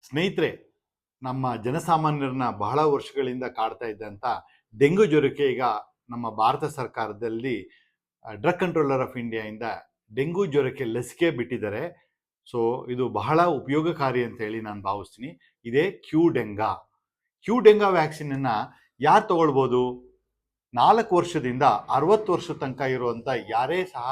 ಸ್ನೇಹಿತರೆ, ನಮ್ಮ ಜನಸಾಮಾನ್ಯರನ್ನ ಬಹಳ ವರ್ಷಗಳಿಂದ ಕಾಡ್ತಾ ಇದ್ದಂಥ ಡೆಂಗು ಜ್ವರಕ್ಕೆ ಈಗ ನಮ್ಮ ಭಾರತ ಸರ್ಕಾರದಲ್ಲಿ ಡ್ರಗ್ ಕಂಟ್ರೋಲರ್ ಆಫ್ ಇಂಡಿಯಾಯಿಂದ ಡೆಂಗು ಜ್ವರಕ್ಕೆ ಲಸಿಕೆ ಬಿಟ್ಟಿದ್ದಾರೆ. ಸೊ ಇದು ಬಹಳ ಉಪಯೋಗಕಾರಿ ಅಂತ ಹೇಳಿ ನಾನು ಭಾವಿಸ್ತೀನಿ. ಇದೇ ಕ್ಯೂ ಡೆಂಗಾ ವ್ಯಾಕ್ಸಿನನ್ನು ಯಾರು ತಗೊಳ್ಬೋದು? 4 ವರ್ಷದಿಂದ 60 ವರ್ಷ ತನಕ ಇರುವಂಥ ಯಾರೇ ಸಹ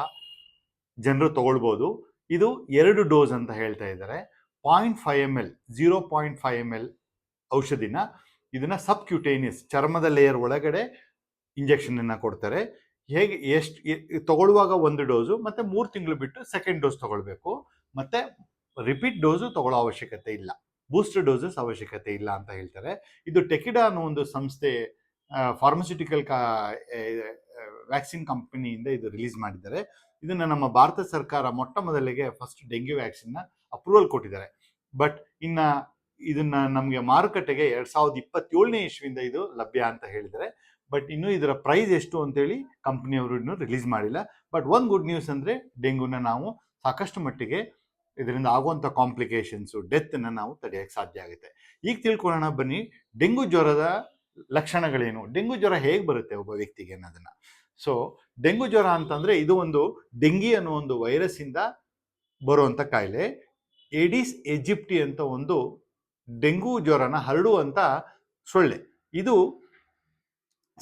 ಜನರು ತಗೊಳ್ಬೋದು. ಇದು 2 ಡೋಸ್ ಅಂತ ಹೇಳ್ತಾ ಇದ್ದಾರೆ. 0.5 ml 0.5 ml ಔಷಧಿನ ಇದನ್ನ ಸಬ್ಕ್ಯೂಟೇನಿಯಸ್ ಚರ್ಮದ ಲೇಯರ್ ಒಳಗಡೆ ಇಂಜೆಕ್ಷನ್ ಅನ್ನ ಕೊಡ್ತಾರೆ. ಹೇಗೆ ತಗೊಳ್ಳುವಾಗ 1 ಡೋಸು ಮತ್ತೆ 3 ತಿಂಗಳು ಬಿಟ್ಟು ಸೆಕೆಂಡ್ ಡೋಸ್ ತಗೊಳ್ಬೇಕು. ಮತ್ತೆ ರಿಪೀಟ್ ಡೋಸು ತಗೊಳ್ಳೋ ಅವಶ್ಯಕತೆ ಇಲ್ಲ, ಬೂಸ್ಟರ್ ಡೋಸಸ್ ಅವಶ್ಯಕತೆ ಇಲ್ಲ ಅಂತ ಹೇಳ್ತಾರೆ. ಇದು ಟೆಕಿಡಾ ಅನ್ನೋ ಒಂದು ಸಂಸ್ಥೆ, ಫಾರ್ಮಸ್ಯೂಟಿಕಲ್ ವ್ಯಾಕ್ಸಿನ್ ಕಂಪನಿಯಿಂದ ಇದು ರಿಲೀಸ್ ಮಾಡಿದ್ದಾರೆ. ಇದನ್ನ ನಮ್ಮ ಭಾರತ ಸರ್ಕಾರ ಮೊಟ್ಟ ಮೊದಲಿಗೆ ಫಸ್ಟ್ ಡೆಂಗ್ಯೂ ವ್ಯಾಕ್ಸಿನ್ನ ಅಪ್ರೂವಲ್ ಕೊಟ್ಟಿದ್ದಾರೆ. ಬಟ್ ಇದನ್ನ ನಮಗೆ ಮಾರುಕಟ್ಟೆಗೆ 2027ನೇ ಇಸ್ವಿಯಿಂದ ಇದು ಲಭ್ಯ ಅಂತ ಹೇಳಿದರೆ. ಬಟ್ ಇನ್ನು ಇದರ ಪ್ರೈಸ್ ಎಷ್ಟು ಅಂತೇಳಿ ಕಂಪನಿಯವರು ಇನ್ನೂ ರಿಲೀಸ್ ಮಾಡಿಲ್ಲ. ಬಟ್ ಒಂದು ಗುಡ್ ನ್ಯೂಸ್ ಅಂದರೆ ಡೆಂಗ್ಯೂನ ನಾವು ಸಾಕಷ್ಟು ಮಟ್ಟಿಗೆ ಇದರಿಂದ ಆಗುವಂಥ ಕಾಂಪ್ಲಿಕೇಶನ್ಸು, ಡೆತ್ನ ನಾವು ತಡೆಯೋಕ್ಕೆ ಸಾಧ್ಯ ಆಗುತ್ತೆ. ಈಗ ತಿಳ್ಕೊಳ್ಳೋಣ ಬನ್ನಿ, ಡೆಂಗು ಜ್ವರದ ಲಕ್ಷಣಗಳೇನು, ಡೆಂಗು ಜ್ವರ ಹೇಗೆ ಬರುತ್ತೆ ಒಬ್ಬ ವ್ಯಕ್ತಿಗೆ ಅನ್ನೋದನ್ನ. ಸೊ ಡೆಂಗು ಜ್ವರ ಅಂತಂದ್ರೆ ಇದು ಒಂದು ಡೆಂಗಿ ಅನ್ನೋ ಒಂದು ವೈರಸ್ ಇಂದ ಬರುವಂತ ಕಾಯಿಲೆ. ಏಡಿಸ್ ಈಜಿಪ್ಟಿ ಅಂತ ಒಂದು ಡೆಂಗು ಜ್ವರನ ಹರಡುವಂತ ಸೊಳ್ಳೆ. ಇದು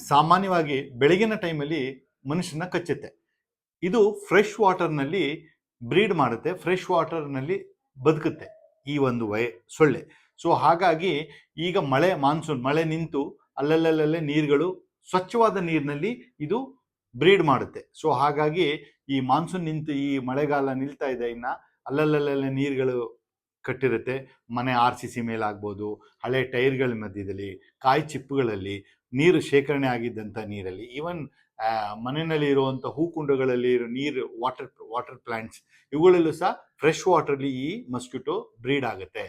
ಸಾಮಾನ್ಯವಾಗಿ ಬೆಳಗಿನ ಟೈಮಲ್ಲಿ ಮನುಷ್ಯನ ಕಚ್ಚುತ್ತೆ. ಇದು ಫ್ರೆಶ್ ವಾಟರ್ನಲ್ಲಿ ಬ್ರೀಡ್ ಮಾಡುತ್ತೆ, ಫ್ರೆಶ್ ವಾಟರ್ನಲ್ಲಿ ಬದುಕುತ್ತೆ ಈ ಒಂದು ಸೊಳ್ಳೆ. ಸೊ ಹಾಗಾಗಿ ಈಗ ಮಾನ್ಸೂನ್ ಮಳೆ ನಿಂತು ಅಲ್ಲಲ್ಲೇ ನೀರುಗಳು ಸ್ವಚ್ಛವಾದ ನೀರಿನಲ್ಲಿ ಇದು ಬ್ರೀಡ್ ಮಾಡುತ್ತೆ. ಸೊ ಹಾಗಾಗಿ ಈ ಮಾನ್ಸೂನ್ ನಿಂತು ಈ ಮಳೆಗಾಲ ನಿಲ್ತಾ ಇದೆ, ಇನ್ನ ಅಲ್ಲಲ್ಲೇ ನೀರುಗಳು ಕಟ್ಟಿರುತ್ತೆ. ಮನೆ RCC ಮೇಲಾಗ್ಬೋದು, ಹಳೆ ಟೈರ್ಗಳ ಮಧ್ಯದಲ್ಲಿ, ಕಾಯಿ ಚಿಪ್ಪುಗಳಲ್ಲಿ, ನೀರು ಶೇಖರಣೆ ಆಗಿದ್ದಂಥ ನೀರಲ್ಲಿ, ಈವನ್ ಮನೆಯಲ್ಲಿ ಇರುವಂಥ ಹೂಕುಂಡಗಳಲ್ಲಿ ಇರೋ ನೀರು, ವಾಟರ್ ಪ್ಲಾಂಟ್ಸ್, ಇವುಗಳಲ್ಲೂ ಸಹ ಫ್ರೆಶ್ ವಾಟರ್ಲಿ ಈ ಮಸ್ಕಿಟೋ ಬ್ರೀಡ್ ಆಗುತ್ತೆ.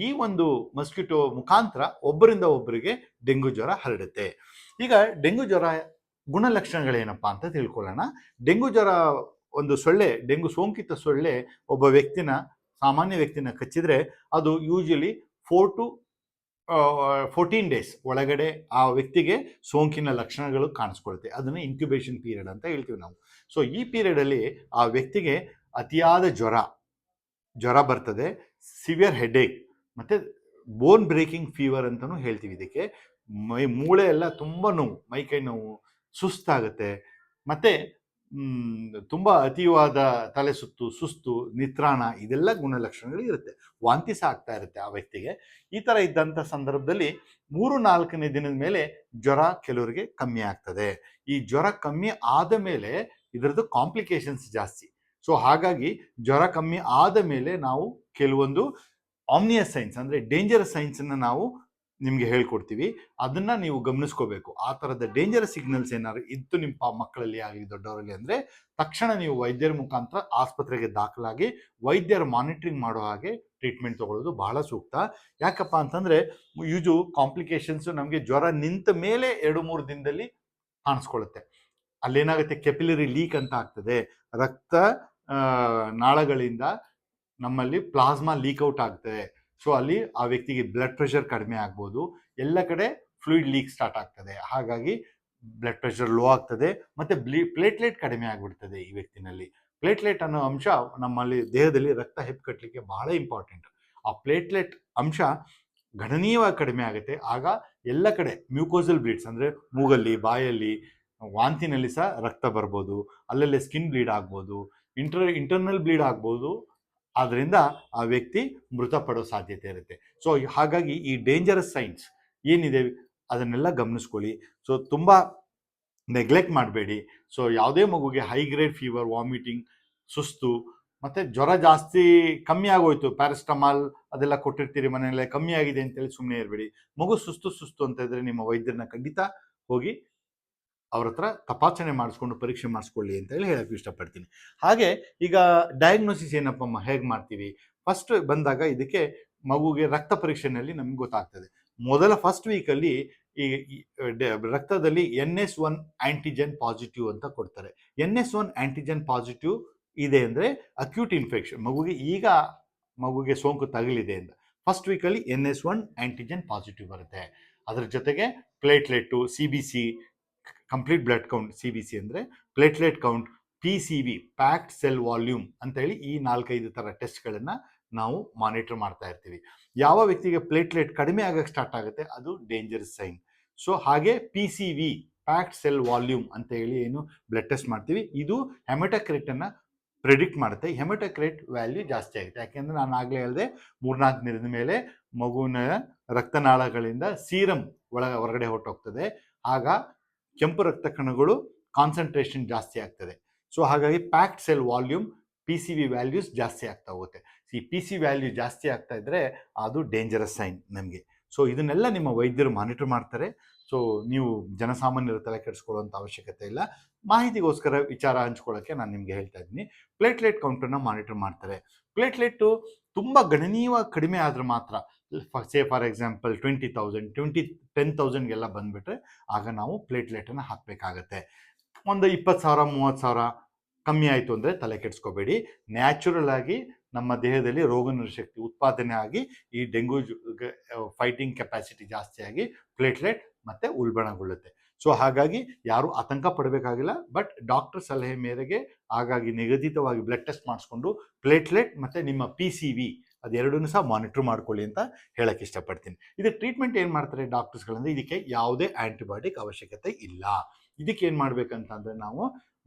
ಈ ಒಂದು ಮಸ್ಕಿಟೋ ಮುಖಾಂತರ ಒಬ್ಬರಿಂದ ಒಬ್ಬರಿಗೆ ಡೆಂಗು ಜ್ವರ ಹರಡುತ್ತೆ. ಈಗ ಡೆಂಗು ಜ್ವರ ಗುಣಲಕ್ಷಣಗಳೇನಪ್ಪ ಅಂತ ತಿಳ್ಕೊಳ್ಳೋಣ. ಡೆಂಗು ಜ್ವರ ಒಂದು ಸೊಳ್ಳೆ, ಡೆಂಗು ಸೋಂಕಿತ ಸೊಳ್ಳೆ ಒಬ್ಬ ಸಾಮಾನ್ಯ ವ್ಯಕ್ತಿನ ಕಚ್ಚಿದ್ರೆ ಅದು ಯೂಶಲಿ 4 to 14 ಡೇಸ್ ಒಳಗಡೆ ಆ ವ್ಯಕ್ತಿಗೆ ಸೋಂಕಿನ ಲಕ್ಷಣಗಳು ಕಾಣಿಸ್ಕೊಳುತ್ತೆ. ಅದನ್ನ ಇನ್ಕ್ಯುಬೇಷನ್ ಪೀರಿಯಡ್ ಅಂತ ಹೇಳ್ತೀವಿ ನಾವು. ಸೊ ಈ ಪೀರಿಯಡ್ ಅಲ್ಲಿ ಆ ವ್ಯಕ್ತಿಗೆ ಅತಿಯಾದ ಜ್ವರ ಬರ್ತದೆ, ಸಿವಿಯರ್ ಹೆಡ್ಏಕ್, ಮತ್ತೆ ಬೋನ್ ಬ್ರೇಕಿಂಗ್ ಫೀವರ್ ಅಂತಾನು ಹೇಳ್ತೀವಿ ಇದಕ್ಕೆ. ಮೂಳೆ ಎಲ್ಲ ತುಂಬಾ ನೋವು, ಮೈಕೈ ನೋವು, ಸುಸ್ತಾಗುತ್ತೆ, ಮತ್ತೆ ತುಂಬಾ ಅತಿವಾದ ತಲೆ ಸುಸ್ತು, ನಿತ್ರಾಣ, ಇದೆಲ್ಲ ಗುಣಲಕ್ಷಣಗಳು ಇರುತ್ತೆ. ವಾಂತಿ ಸಹ ಆಗ್ತಾ ಇರುತ್ತೆ ಆ ವ್ಯಕ್ತಿಗೆ. ಈ ತರ ಇದ್ದಂಥ ಸಂದರ್ಭದಲ್ಲಿ 3-4ನೇ ದಿನದ ಮೇಲೆ ಜ್ವರ ಕೆಲವರಿಗೆ ಕಮ್ಮಿ ಆಗ್ತದೆ. ಈ ಜ್ವರ ಕಮ್ಮಿ ಆದ ಮೇಲೆ ಇದರದ್ದು ಕಾಂಪ್ಲಿಕೇಶನ್ಸ್ ಜಾಸ್ತಿ. ಸೊ ಹಾಗಾಗಿ ಜ್ವರ ಕಮ್ಮಿ ಆದ ಮೇಲೆ ನಾವು ಕೆಲವೊಂದು ಆಮ್ನಿಯಸ್ ಸೈನ್ಸ್ ಅಂದ್ರೆ ಡೇಂಜರಸ್ ಸೈನ್ಸ್ ಅನ್ನ ನಾವು ನಿಮ್ಗೆ ಹೇಳ್ಕೊಡ್ತೀವಿ. ಅದನ್ನ ನೀವು ಗಮನಿಸ್ಕೋಬೇಕು. ಆ ತರದ ಡೇಂಜರಸ್ ಸಿಗ್ನಲ್ಸ್ ಏನಾದ್ರು ಇತ್ತು ನಿಮ್ಮ ಮಕ್ಕಳಲ್ಲಿ ಆಗಲಿ ದೊಡ್ಡವರಲ್ಲಿ ಅಂದ್ರೆ ತಕ್ಷಣ ನೀವು ವೈದ್ಯರ ಮುಖಾಂತರ ಆಸ್ಪತ್ರೆಗೆ ದಾಖಲಾಗಿ ವೈದ್ಯರ ಮಾನಿಟರಿಂಗ್ ಮಾಡೋ ಹಾಗೆ ಟ್ರೀಟ್ಮೆಂಟ್ ತಗೊಳ್ಳೋದು ಬಹಳ ಸೂಕ್ತ. ಯಾಕಪ್ಪ ಅಂತಂದ್ರೆ ಯೂಜು ಕಾಂಪ್ಲಿಕೇಶನ್ಸ್ ನಮಗೆ ಜ್ವರ ನಿಂತ ಮೇಲೆ 2-3 ದಿನದಲ್ಲಿ ಕಾಣಿಸ್ಕೊಳ್ಳುತ್ತೆ. ಅಲ್ಲೇನಾಗುತ್ತೆ, ಕೆಪಿಲರಿ ಲೀಕ್ ಅಂತ ಆಗ್ತದೆ. ರಕ್ತ ನಾಳಗಳಿಂದ ನಮ್ಮಲ್ಲಿ ಪ್ಲಾಸ್ಮಾ ಲೀಕ್ಔಟ್ ಆಗ್ತದೆ. ಸೊ ಅಲ್ಲಿ ಆ ವ್ಯಕ್ತಿಗೆ ಬ್ಲಡ್ ಪ್ರೆಷರ್ ಕಡಿಮೆ ಆಗ್ಬೋದು, ಎಲ್ಲ ಕಡೆ ಫ್ಲೂಯಿಡ್ ಲೀಕ್ ಸ್ಟಾರ್ಟ್ ಆಗ್ತದೆ. ಹಾಗಾಗಿ ಬ್ಲಡ್ ಪ್ರೆಷರ್ ಲೋ ಆಗ್ತದೆ, ಮತ್ತೆ ಪ್ಲೇಟ್ಲೆಟ್ ಕಡಿಮೆ ಆಗ್ಬಿಡ್ತದೆ ಈ ವ್ಯಕ್ತಿನಲ್ಲಿ. ಪ್ಲೇಟ್ಲೆಟ್ ಅನ್ನೋ ಅಂಶ ನಮ್ಮಲ್ಲಿ ದೇಹದಲ್ಲಿ ರಕ್ತ ಹೆಪ್ಪುಕಟ್ಟಲಿಕ್ಕೆ ಬಹಳ ಇಂಪಾರ್ಟೆಂಟ್. ಆ ಪ್ಲೇಟ್ಲೆಟ್ ಅಂಶ ಗಣನೀಯವಾಗಿ ಕಡಿಮೆ ಆಗುತ್ತೆ. ಆಗ ಎಲ್ಲ ಕಡೆ ಮ್ಯೂಕೋಸಲ್ ಬ್ಲೀಡ್ಸ್ ಅಂದ್ರೆ ಮೂಗಲ್ಲಿ, ಬಾಯಲ್ಲಿ, ವಾಂತಿನಲ್ಲಿ ಸಹ ರಕ್ತ ಬರ್ಬೋದು, ಅಲ್ಲಲ್ಲೇ ಸ್ಕಿನ್ ಬ್ಲೀಡ್ ಆಗ್ಬೋದು, ಇಂಟರ್ನಲ್ ಬ್ಲೀಡ್ ಆಗ್ಬೋದು. ಆದ್ರಿಂದ ಆ ವ್ಯಕ್ತಿ ಮೃತಪಡೋ ಸಾಧ್ಯತೆ ಇರುತ್ತೆ. ಸೊ ಹಾಗಾಗಿ ಈ ಡೇಂಜರಸ್ ಸೈನ್ಸ್ ಏನಿದೆ ಅದನ್ನೆಲ್ಲ ಗಮನಿಸ್ಕೊಳ್ಳಿ. ಸೊ ತುಂಬಾ ನೆಗ್ಲೆಕ್ಟ್ ಮಾಡಬೇಡಿ. ಸೊ ಯಾವುದೇ ಮಗುಗೆ ಹೈ ಗ್ರೇಡ್ ಫೀವರ್, ವಾಮಿಟಿಂಗ್, ಸುಸ್ತು, ಮತ್ತೆ ಜ್ವರ ಜಾಸ್ತಿ ಕಮ್ಮಿ ಆಗೋಯ್ತು, ಪ್ಯಾರಾಸ್ಟಮಾಲ್ ಅದೆಲ್ಲ ಕೊಟ್ಟಿರ್ತೀರಿ ಮನೆಯಲ್ಲೇ, ಕಮ್ಮಿ ಆಗಿದೆ ಅಂತೇಳಿ ಸುಮ್ಮನೆ ಇರಬೇಡಿ. ಮಗು ಸುಸ್ತು ಅಂತ ಇದ್ರೆ ನಿಮ್ಮ ವೈದ್ಯರನ್ನ ಖಂಡಿತ ಹೋಗಿ ಅವ್ರ ಹತ್ರ ತಪಾಸಣೆ ಮಾಡಿಸ್ಕೊಂಡು ಪರೀಕ್ಷೆ ಮಾಡಿಸ್ಕೊಳ್ಳಿ ಅಂತ ಹೇಳಿ ಹೇಳಕ್ಕೆ ಇಷ್ಟಪಡ್ತೀನಿ. ಹಾಗೆ ಈಗ ಡಯಾಗ್ನೋಸಿಸ್ ಏನಪ್ಪಮ್ಮ ಹೇಗೆ ಮಾಡ್ತೀವಿ? ಫಸ್ಟ್ ಬಂದಾಗ ಇದಕ್ಕೆ ಮಗುಗೆ ರಕ್ತ ಪರೀಕ್ಷೆನಲ್ಲಿ ನಮ್ಗೆ ಗೊತ್ತಾಗ್ತದೆ. ಮೊದಲ ಫಸ್ಟ್ ವೀಕಲ್ಲಿ ಈ ರಕ್ತದಲ್ಲಿ NS1 ಆಂಟಿಜೆನ್ ಪಾಸಿಟಿವ್ ಅಂತ ಕೊಡ್ತಾರೆ. NS1 ಆಂಟಿಜೆನ್ ಪಾಸಿಟಿವ್ ಇದೆ ಅಂದ್ರೆ ಅಕ್ಯೂಟ್ ಇನ್ಫೆಕ್ಷನ್, ಮಗುಗೆ ಸೋಂಕು ತಗಲಿದೆ ಅಂತ. ಫಸ್ಟ್ ವೀಕಲ್ಲಿ NS1 ಆಂಟಿಜೆನ್ ಪಾಸಿಟಿವ್ ಬರುತ್ತೆ. ಅದರ ಜೊತೆಗೆ ಪ್ಲೇಟ್ಲೆಟ್ಟು, CBC, complete blood count, CBC ಅಂದರೆ platelet count, PCV, packed cell volume ಅಂತ ಹೇಳಿ ಈ 4-5 ಥರ ಟೆಸ್ಟ್ಗಳನ್ನು ನಾವು ಮಾನಿಟರ್ ಮಾಡ್ತಾ ಇರ್ತೀವಿ. ಯಾವ ವ್ಯಕ್ತಿಗೆ ಪ್ಲೇಟ್ಲೆಟ್ ಕಡಿಮೆ ಆಗಕ್ಕೆ ಸ್ಟಾರ್ಟ್ ಆಗುತ್ತೆ ಅದು ಡೇಂಜರಸ್ ಸೈನ್. ಸೊ ಹಾಗೆ PCV, ಪ್ಯಾಕ್ಡ್ ಸೆಲ್ ವಾಲ್ಯೂಮ್ ಅಂತ ಹೇಳಿ ಏನು ಬ್ಲಡ್ ಟೆಸ್ಟ್ ಮಾಡ್ತೀವಿ, ಇದು ಹೆಮಟೋಕ್ರಿಟನ್ನು ಪ್ರಿಡಿಕ್ಟ್ ಮಾಡುತ್ತೆ. ಹೆಮಟೋಕ್ರೇಟ್ ವ್ಯಾಲ್ಯೂ ಜಾಸ್ತಿ ಆಗುತ್ತೆ. ಯಾಕೆಂದ್ರೆ ನಾನು ಆಗಲೇ ಹೇಳಿದೆ 3-4 ದಿನದ ಮೇಲೆ ಮಗುವಿನ ರಕ್ತನಾಳಗಳಿಂದ ಸೀರಮ್ ಹೊರಗಡೆ ಹೊರಟೋಗ್ತದೆ. ಆಗ ಕೆಂಪು ರಕ್ತ ಕಣಗಳು ಕಾನ್ಸಂಟ್ರೇಷನ್ ಜಾಸ್ತಿ ಆಗ್ತದೆ. ಸೊ ಹಾಗಾಗಿ packed cell volume, PCV values ಜಾಸ್ತಿ ಆಗ್ತಾ ಹೋಗುತ್ತೆ. ಈ PC ವ್ಯಾಲ್ಯೂ ಜಾಸ್ತಿ ಆಗ್ತಾ ಇದ್ರೆ ಅದು ಡೇಂಜರಸ್ ಸೈನ್ ನಮಗೆ. ಸೊ ಇದನ್ನೆಲ್ಲ ನಿಮ್ಮ ವೈದ್ಯರು ಮಾನಿಟರ್ ಮಾಡ್ತಾರೆ. ಸೊ ನೀವು ಜನಸಾಮಾನ್ಯರ ತಲೆ ಕೆಡಿಸ್ಕೊಳ್ಳುವಂಥ ಅವಶ್ಯಕತೆ ಇಲ್ಲ. ಮಾಹಿತಿಗೋಸ್ಕರ ವಿಚಾರ ಹಂಚ್ಕೊಳ್ಳೋಕ್ಕೆ ನಾನು ನಿಮಗೆ ಹೇಳ್ತಾ ಇದ್ದೀನಿ. ಪ್ಲೇಟ್ಲೆಟ್ ಕೌಂಟನ್ನು ಮಾನಿಟರ್ ಮಾಡ್ತಾರೆ. ಪ್ಲೇಟ್ಲೆಟ್ಟು ತುಂಬ ಗಣನೀಯವಾಗಿ ಕಡಿಮೆ ಆದ್ರೆ ಮಾತ್ರ, ಫಾರ್ ಎಕ್ಸಾಂಪಲ್ 20,000, 10,000ಗೆಲ್ಲ ಬಂದುಬಿಟ್ರೆ ಆಗ ನಾವು ಪ್ಲೇಟ್ಲೆಟನ್ನು ಹಾಕಬೇಕಾಗತ್ತೆ. ಒಂದು 20,000, 30,000 ಕಮ್ಮಿ ಆಯಿತು ಅಂದರೆ ತಲೆ ಕೆಡಿಸ್ಕೋಬೇಡಿ. ನ್ಯಾಚುರಲ್ ಆಗಿ ನಮ್ಮ ದೇಹದಲ್ಲಿ ರೋಗನಿರೋಧಕ ಶಕ್ತಿ ಉತ್ಪಾದನೆ ಆಗಿ ಈ ಡೆಂಗು ಫೈಟಿಂಗ್ ಕೆಪಾಸಿಟಿ ಜಾಸ್ತಿ ಆಗಿ ಪ್ಲೇಟ್ಲೆಟ್ ಮತ್ತೆ ಉಲ್ಬಣಗೊಳ್ಳುತ್ತೆ. ಸೊ ಹಾಗಾಗಿ ಯಾರು ಆತಂಕ ಪಡಬೇಕಾಗಿಲ್ಲ. ಬಟ್ ಡಾಕ್ಟರ್ ಸಲಹೆ ಮೇರೆಗೆ ಹಾಗಾಗಿ ನಿಗದಿತವಾಗಿ ಬ್ಲಡ್ ಟೆಸ್ಟ್ ಮಾಡಿಸ್ಕೊಂಡು ಪ್ಲೇಟ್ಲೆಟ್ ಮತ್ತು ನಿಮ್ಮ PCV ಅದೆರಡನ್ನೂ ಸಹ ಮಾನಿಟರ್ ಮಾಡ್ಕೊಳ್ಳಿ ಅಂತ ಹೇಳಕ್ಕೆ ಇಷ್ಟಪಡ್ತೀನಿ. ಇದು ಟ್ರೀಟ್ಮೆಂಟ್ ಏನು ಮಾಡ್ತಾರೆ ಡಾಕ್ಟರ್ಸ್ಗಳಂದ್ರೆ, ಇದಕ್ಕೆ ಯಾವುದೇ ಆ್ಯಂಟಿಬಯೋಟಿಕ್ ಅವಶ್ಯಕತೆ ಇಲ್ಲ. ಇದಕ್ಕೆ ಏನು ಮಾಡಬೇಕಂತಂದರೆ, ನಾವು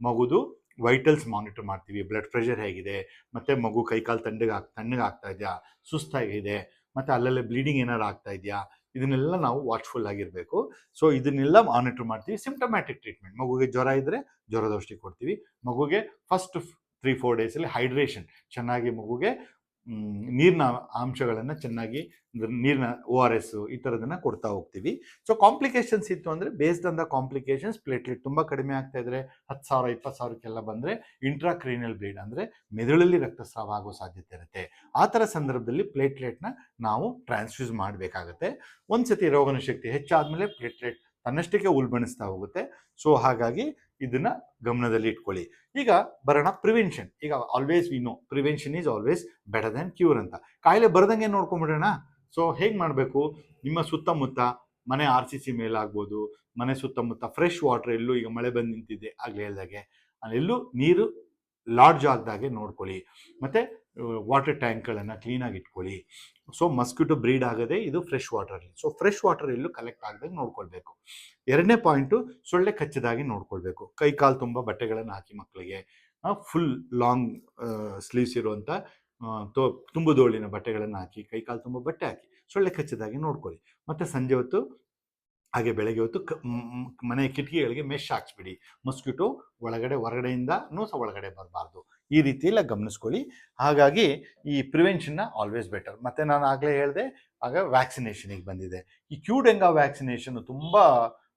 ಮಗುದು ವೈಟಲ್ಸ್ ಮಾನಿಟರ್ ಮಾಡ್ತೀವಿ. ಬ್ಲಡ್ ಪ್ರೆಷರ್ ಹೇಗಿದೆ, ಮತ್ತು ಮಗು ಕೈಕಾಲು ತಣ್ಣಗಾಗ್ತಾ ಇದೆಯಾ, ಸುಸ್ತಾಗಿದೆ, ಮತ್ತು ಅಲ್ಲಲ್ಲೇ ಬ್ಲೀಡಿಂಗ್ ಏನಾರು ಆಗ್ತಾ ಇದೆಯಾ, ಇದನ್ನೆಲ್ಲ ನಾವು ವಾಚ್ಫುಲ್ ಆಗಿರಬೇಕು. ಸೊ ಇದನ್ನೆಲ್ಲ ಮಾನಿಟರ್ ಮಾಡ್ತೀವಿ. ಸಿಂಪ್ಟಮ್ಯಾಟಿಕ್ ಟ್ರೀಟ್ಮೆಂಟ್, ಮಗುಗೆ ಜ್ವರ ಇದ್ದರೆ ಜ್ವರದ ಔಷಧಿ ಕೊಡ್ತೀವಿ. ಮಗುಗೆ ಫಸ್ಟ್ 3-4 ಡೇಸಲ್ಲಿ ಹೈಡ್ರೇಷನ್ ಚೆನ್ನಾಗಿ, ಮಗುಗೆ ನೀರಿನ ಅಂಶಗಳನ್ನು ಚೆನ್ನಾಗಿ, ನೀರಿನ ORS ಈ ಥರದನ್ನು ಕೊಡ್ತಾ ಹೋಗ್ತೀವಿ. ಸೊ ಕಾಂಪ್ಲಿಕೇಶನ್ಸ್ ಇತ್ತು ಅಂದರೆ, based on the complications, platelet ತುಂಬ ಕಡಿಮೆ ಆಗ್ತಾ ಇದ್ರೆ 10,000, 20,000ಕ್ಕೆಲ್ಲ ಬಂದರೆ ಇಂಟ್ರಾಕ್ರೀನಲ್ ಬ್ಲೀಡ್ ಅಂದರೆ ಮೆದುಳಲ್ಲಿ ರಕ್ತಸ್ರಾವ ಆಗೋ ಸಾಧ್ಯತೆ ಇರುತ್ತೆ. ಆ ಥರ ಸಂದರ್ಭದಲ್ಲಿ ಪ್ಲೇಟ್ಲೆಟ್ನ ನಾವು ಟ್ರಾನ್ಸ್ಫ್ಯೂಸ್ ಮಾಡಬೇಕಾಗತ್ತೆ. ಒಂದ್ಸತಿ ರೋಗನ ಶಕ್ತಿ ಹೆಚ್ಚಾದಮೇಲೆ ಪ್ಲೇಟ್ಲೆಟ್ ತನ್ನಷ್ಟಕ್ಕೆ ಉಲ್ಬಣಿಸ್ತಾ ಹೋಗುತ್ತೆ. ಸೊ ಹಾಗಾಗಿ ಇದನ್ನ ಗಮನದಲ್ಲಿ ಇಟ್ಕೊಳ್ಳಿ. ಈಗ ಬರೋಣ ಪ್ರಿವೆನ್ಷನ್. ಈಗ always we know prevention is always better then cure ಅಂತ. ಕಾಯಿಲೆ ಬರದಂಗೆ ನೋಡ್ಕೊಂಡ್ಬಿಡೋಣ. ಸೊ ಹೇಗೆ ಮಾಡಬೇಕು, ನಿಮ್ಮ ಸುತ್ತಮುತ್ತ ಮನೆ RCC ಮೇಲಾಗ್ಬೋದು, ಮನೆ ಸುತ್ತಮುತ್ತ ಫ್ರೆಶ್ ವಾಟರ್ ಎಲ್ಲೂ, ಈಗ ಮಳೆ ಬಂದು ನಿಂತಿದೆ ಆಗಲೇ ಹೇಳಿದಾಗೆ, ಅಲ್ಲೆಲ್ಲೂ ನೀರು ಲಾಡ್ಜ್ ಆಗದಾಗೆ ನೋಡ್ಕೊಳ್ಳಿ. ಮತ್ತು ವಾಟರ್ ಟ್ಯಾಂಕ್ಗಳನ್ನು ಕ್ಲೀನಾಗಿ ಇಟ್ಕೊಳ್ಳಿ. ಸೊ ಮಸ್ಕಿಟೋ ಬ್ರೀಡ್ ಆಗದೆ ಇದು ಫ್ರೆಶ್ ವಾಟರಲ್ಲಿ. ಸೊ ಫ್ರೆಶ್ ವಾಟರ್ ಎಲ್ಲೂ ಕಲೆಕ್ಟ್ ಆಗದಂಗೆ ನೋಡ್ಕೊಳ್ಬೇಕು. ಎರಡನೇ ಪಾಯಿಂಟು, ಸೊಳ್ಳೆ ಕಚ್ಚದಾಗಿ ನೋಡ್ಕೊಳ್ಬೇಕು. ಕೈ ಕಾಲು ತುಂಬ ಬಟ್ಟೆಗಳನ್ನು ಹಾಕಿ ಮಕ್ಕಳಿಗೆ, ಫುಲ್ ಲಾಂಗ್ ಸ್ಲೀವ್ಸ್ ಇರುವಂಥ ತುಂಬುದೋಳಿನ ಬಟ್ಟೆಗಳನ್ನು ಹಾಕಿ, ಕೈ ಕಾಲು ತುಂಬ ಬಟ್ಟೆ ಹಾಕಿ ಸೊಳ್ಳೆ ಕಚ್ಚದಾಗಿ ನೋಡ್ಕೊಳ್ಳಿ. ಮತ್ತು ಸಂಜೆ ಹೊತ್ತು ಹಾಗೆ ಬೆಳಗ್ಗೆ ಹೊತ್ತು ಮನೆ ಕಿಟಕಿಗಳಿಗೆ ಮೆಶ್ ಹಾಕ್ಸ್ಬಿಡಿ. ಮಸ್ಕಿಟೋ ಹೊರಗಡೆಯಿಂದನೂ ಸಹ ಒಳಗಡೆ ಬರಬಾರ್ದು. ಈ ರೀತಿಯೆಲ್ಲ ಗಮನಿಸ್ಕೊಳ್ಳಿ. ಹಾಗಾಗಿ ಈ ಪ್ರಿವೆನ್ಷನ್ನ ಆಲ್ವೇಸ್ ಬೆಟರ್. ಮತ್ತು ನಾನು ಆಗಲೇ ಹೇಳಿದೆ, ಆಗ ವ್ಯಾಕ್ಸಿನೇಷನಿಗೆ ಬಂದಿದೆ. ಈ ಕ್ಯೂಡೆಂಗಾ ವ್ಯಾಕ್ಸಿನೇಷನ್ ತುಂಬ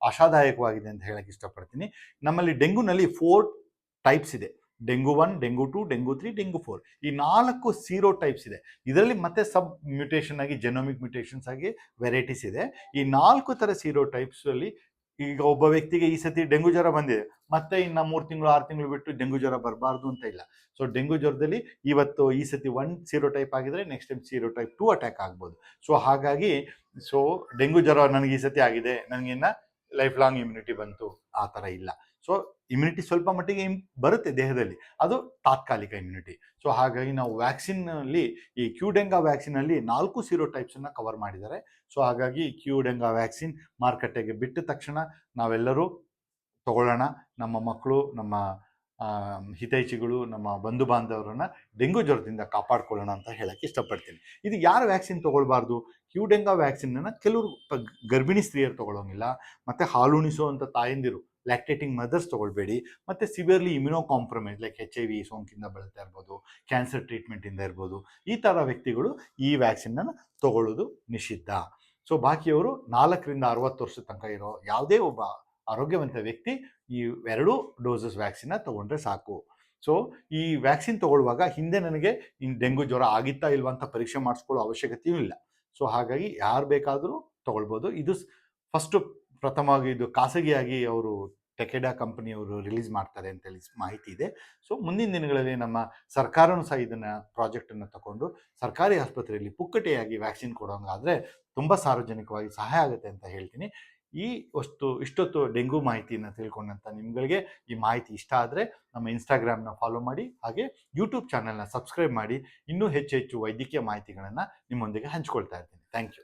ಆಶಾದಾಯಕವಾಗಿದೆ ಅಂತ ಹೇಳಕ್ಕೆ ಇಷ್ಟಪಡ್ತೀನಿ. ನಮ್ಮಲ್ಲಿ ಡೆಂಗುನಲ್ಲಿ 4 ಟೈಪ್ಸ್ ಇದೆ. Dengue 1, dengue 2, dengue 3, dengue 4. ಈ 4 ಸೀರೋ ಟೈಪ್ಸ್ ಇದೆ. ಇದರಲ್ಲಿ ಮತ್ತೆ ಸಬ್ ಮ್ಯೂಟೇಷನ್ ಆಗಿ, ಜೆನೋಮಿಕ್ ಮ್ಯೂಟೇಷನ್ಸ್ ಆಗಿ ವೆರೈಟೀಸ್ ಇದೆ. ಈ 4 ಥರ ಸೀರೋ ಟೈಪ್ಸಲ್ಲಿ ಈಗ ಒಬ್ಬ ವ್ಯಕ್ತಿಗೆ ಈ ಸತಿ ಡೆಂಗು ಜ್ವರ ಬಂದಿದೆ, ಮತ್ತೆ ಇನ್ನು 3 ತಿಂಗಳು 6 ತಿಂಗಳು ಬಿಟ್ಟು ಡೆಂಗು ಜ್ವರ ಬರಬಾರ್ದು ಅಂತ ಇಲ್ಲ. ಸೊ ಡೆಂಗು ಜ್ವರದಲ್ಲಿ ಈ ಸತಿ 1 ಸೀರೋ ಟೈಪ್ ಆಗಿದ್ರೆ next time zero type 2 attack ಆಗ್ಬೋದು. ಸೊ ಹಾಗಾಗಿ ಡೆಂಗು ಜ್ವರ ನನಗೆ ಈ ಸತಿ ಆಗಿದೆ, ನನಗಿನ್ನ ಲೈಫ್ ಲಾಂಗ್ ಇಮ್ಯುನಿಟಿ ಬಂತು, ಆ ಥರ ಇಲ್ಲ. ಸೊ ಇಮ್ಯುನಿಟಿ ಸ್ವಲ್ಪ ಮಟ್ಟಿಗೆ ಬರುತ್ತೆ ದೇಹದಲ್ಲಿ, ಅದು ತಾತ್ಕಾಲಿಕ ಇಮ್ಯುನಿಟಿ. ಸೊ ಹಾಗಾಗಿ ನಾವು ವ್ಯಾಕ್ಸಿನಲ್ಲಿ, ಈ ಕ್ಯೂಡೆಂಗಾ ವ್ಯಾಕ್ಸಿನಲ್ಲಿ 4 ಸೀರೋ ಟೈಪ್ಸನ್ನು ಕವರ್ ಮಾಡಿದ್ದಾರೆ. ಸೊ ಹಾಗಾಗಿ ಕ್ಯೂಡೆಂಗಾ ವ್ಯಾಕ್ಸಿನ್ ಮಾರುಕಟ್ಟೆಗೆ ಬಿಟ್ಟ ತಕ್ಷಣ ನಾವೆಲ್ಲರೂ ತಗೊಳ್ಳೋಣ. ನಮ್ಮ ಮಕ್ಕಳು, ನಮ್ಮ ಹಿತೈಷಿಗಳು, ನಮ್ಮ ಬಂಧು ಬಾಂಧವರನ್ನ ಡೆಂಗು ಜ್ವರದಿಂದ ಕಾಪಾಡ್ಕೊಳ್ಳೋಣ ಅಂತ ಹೇಳಕ್ಕೆ ಇಷ್ಟಪಡ್ತೀನಿ. ಇದು ಯಾರು ವ್ಯಾಕ್ಸಿನ್ ತೊಗೊಳ್ಬಾರ್ದು? ಕ್ಯೂಡೆಂಗಾ ವ್ಯಾಕ್ಸಿನನ್ನು ಕೆಲವರು ಗರ್ಭಿಣಿ ಸ್ತ್ರೀಯರು ತೊಗೊಳ್ಳೋಂಗಿಲ್ಲ, ಮತ್ತು ಹಾಲುಣಿಸುವಂಥ ತಾಯಂದಿರು, ಲ್ಯಾಕ್ಟೇಟಿಂಗ್ ಮದರ್ಸ್ ತೊಗೊಳ್ಬೇಡಿ, ಮತ್ತು severely immuno compromise like HIV ಸೋಂಕಿಂದ ಬಳಲ್ತಾ ಇರ್ಬೋದು, ಕ್ಯಾನ್ಸರ್ ಟ್ರೀಟ್ಮೆಂಟಿಂದ ಇರ್ಬೋದು, ಈ ಥರ ವ್ಯಕ್ತಿಗಳು ಈ ವ್ಯಾಕ್ಸಿನನ್ನು ತೊಗೊಳ್ಳೋದು ನಿಷಿದ್ಧ. ಸೊ ಬಾಕಿಯವರು 4ರಿಂದ 60 ವರ್ಷದ ತನಕ ಇರೋ ಯಾವುದೇ ಒಬ್ಬ ಆರೋಗ್ಯವಂತ ವ್ಯಕ್ತಿ ಈ 2 ಡೋಸಸ್ ವ್ಯಾಕ್ಸಿನ್ನ ತೊಗೊಂಡ್ರೆ ಸಾಕು. ಸೊ ಈ ವ್ಯಾಕ್ಸಿನ್ ತೊಗೊಳ್ಳುವಾಗ ಹಿಂದೆ ನನಗೆ ಡೆಂಗು ಜ್ವರ ಆಗಿತ್ತಾ ಇಲ್ವಾ ಅಂತ ಪರೀಕ್ಷೆ ಮಾಡಿಸ್ಕೊಳ್ಳೋ ಅವಶ್ಯಕತೆಯೂ ಇಲ್ಲ. ಸೊ ಹಾಗಾಗಿ ಯಾರು ಬೇಕಾದರೂ ತೊಗೊಳ್ಬೋದು. ಇದು ಪ್ರಥಮವಾಗಿ ಇದು ಖಾಸಗಿಯಾಗಿ ಅವರು ಟೆಕೆಡಾ ಕಂಪನಿಯವರು ರಿಲೀಸ್ ಮಾಡ್ತಾರೆ ಅಂತೇಳಿ ಮಾಹಿತಿ ಇದೆ. ಸೊ ಮುಂದಿನ ದಿನಗಳಲ್ಲಿ ನಮ್ಮ ಸರ್ಕಾರನೂ ಸಹ ಇದನ್ನು ಪ್ರಾಜೆಕ್ಟನ್ನು ತಗೊಂಡು ಸರ್ಕಾರಿ ಆಸ್ಪತ್ರೆಯಲ್ಲಿ ಪುಕ್ಕಟೆಯಾಗಿ ವ್ಯಾಕ್ಸಿನ್ ಕೊಡೋಂಗಾದರೆ ತುಂಬ ಸಾರ್ವಜನಿಕವಾಗಿ ಸಹಾಯ ಆಗುತ್ತೆ ಅಂತ ಹೇಳ್ತೀನಿ. ಇಷ್ಟೊತ್ತು ಡೆಂಗು ಮಾಹಿತಿಯನ್ನು ತಿಳ್ಕೊಂಡಂಥ ನಿಮ್ಗಳಿಗೆ ಈ ಮಾಹಿತಿ ಇಷ್ಟ ಆದರೆ ನಮ್ಮ ಇನ್ಸ್ಟಾಗ್ರಾಮ್ನ ಫಾಲೋ ಮಾಡಿ, ಹಾಗೆ ಯೂಟ್ಯೂಬ್ ಚಾನಲ್ನ ಸಬ್ಸ್ಕ್ರೈಬ್ ಮಾಡಿ. ಇನ್ನೂ ಹೆಚ್ಚು ಹೆಚ್ಚು ವೈದ್ಯಕೀಯ ಮಾಹಿತಿಗಳನ್ನು ನಿಮ್ಮೊಂದಿಗೆ ಹಂಚ್ಕೊಳ್ತಾ ಇರ್ತೀನಿ. Thank you.